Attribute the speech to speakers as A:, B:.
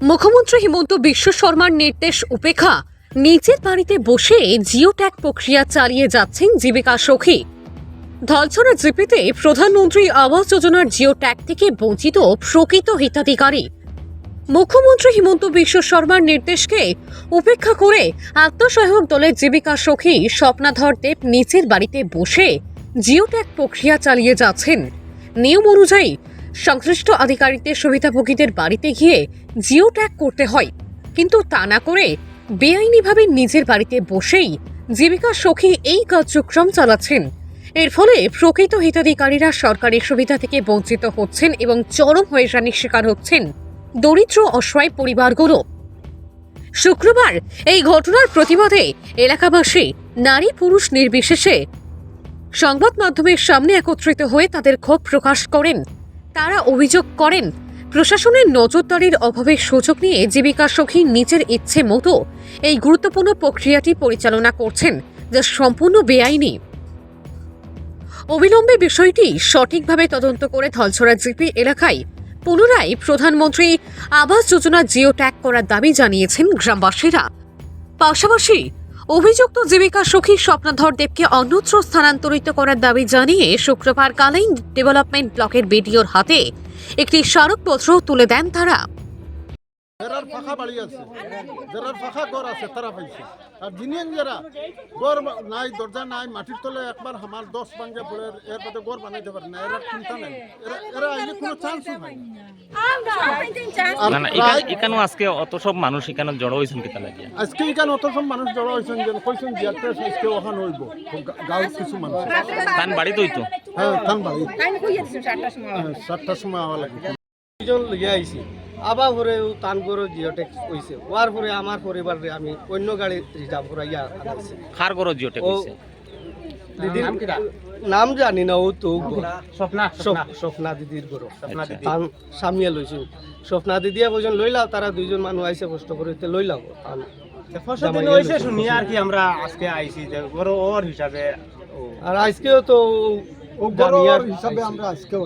A: মুখ্যমন্ত্রী হিমন্ত বিশ্ব শর্মার নির্দেশ উপেক্ষা নিজের বাড়িতে বসে জিও ট্যাগ প্রক্রিয়া চালিয়ে যাচ্ছেন জীবিকা সখী। ধলছড়া জিপিতে প্রধানমন্ত্রী আবাস যোজনার জিও ট্যাগ থেকে বঞ্চিত প্রকৃত হিতাধিকারী। মুখ্যমন্ত্রী হিমন্ত বিশ্ব শর্মার নির্দেশকে উপেক্ষা করে আত্মসহায়ক দলের জীবিকা সখী স্বপ্নাধর দেব নিজের বাড়িতে বসে জিও ট্যাগ প্রক্রিয়া চালিয়ে যাচ্ছেন। নিয়ম অনুযায়ী সংশ্লিষ্ট আধিকারিকদের সুবিধাভোগীদের বাড়িতে গিয়ে জিও ট্যাগ করতে হয়, কিন্তু তা না করে বেআইনিভাবে নিজের বাড়িতে বসেই জীবিকা সখী এই কার্যক্রম চালাচ্ছেন। এর ফলে প্রকৃত হিতাধিকারীরা সরকারি সুবিধা থেকে বঞ্চিত হচ্ছেন এবং চরম হয়রানির শিকার হচ্ছেন দরিদ্র অসহায় পরিবারগুলো। শুক্রবার এই ঘটনার প্রতিবাদে এলাকাবাসী নারী পুরুষ নির্বিশেষে সংবাদ মাধ্যমের সামনে একত্রিত হয়ে তাদের ক্ষোভ প্রকাশ করেন। তারা অভিযোগ করেন, প্রশাসনের নজরদারির অভাবের সুযোগ নিয়ে জীবিকা সখী নিজের ইচ্ছে মতো এই গুরুত্বপূর্ণ প্রক্রিয়াটি পরিচালনা করছেন, যা সম্পূর্ণ বেআইনি। অবিলম্বে বিষয়টি সঠিকভাবে তদন্ত করে ধলছড়া জিপি এলাকায় পুনরায় প্রধানমন্ত্রী আবাস যোজনা জিও ট্যাগ করার দাবি জানিয়েছেন গ্রামবাসীরা। পাশাপাশি অভিযুক্ত জীবিকা সখী স্বপ্নাধর দেবকে অন্যত্র স্থানান্তরিত করার দাবি জানিয়ে শুক্রবার কালাইন ডেভেলপমেন্ট ব্লকের বিডিওর হাতে একটি স্মারকপত্র তুলে দেন তারা।
B: যারা ফাঁকা বাড়ি আছে, যারা ফাঁকা ঘর আছে তারা পাইছে, আর জিনিয়ান যারা ঘর নাই, দরজা নাই, মাটির তলে একবার আমার 10 ভাঙ্গা পড়ে এর মধ্যে ঘর বানাইতে পারে না, এরা চিন্তা নাই, এরা আইলে কোনো চান্সই নাই।
C: এখানে আজকে অত সব মানুষ এখানে জড়ো হয়েছেন কেতা লাগিয়া?
B: আজকে এখানে অত সব মানুষ জড়ো হয়েছেন যে কইছেন যে একটা আজকে ওখানে হইব গাঁও কিছু মানুষ।
C: তান বাড়ি তো
B: হ্যাঁ, তান বাড়ি 7টার সময় আওয়া লাগে।
D: দুজন লিয়ে আইছি আবার পরে টান করে জিওটেক হইছে, ওয়ার পরে আমার পরিবারে আমি অন্য গাড়ি রিজার্ভ করাইয়া আনাইছি।
C: খার গরজ জিওটেক হইছে,
D: দিদির নাম জানি না, ও তো স্বপ্না দিদির গরু টান সামিয়া লইছি। স্বপ্না দিদিয়া বজন লইলাও, তারা দুইজন মানুষ আইছে কষ্ট করিতে লইলাও।
E: শুনি আর কি আমরা আজকে আইছি যে বড় ওর হিসাবে,
D: আর আজকেও তো
B: হিসাবে আমরা আজকেও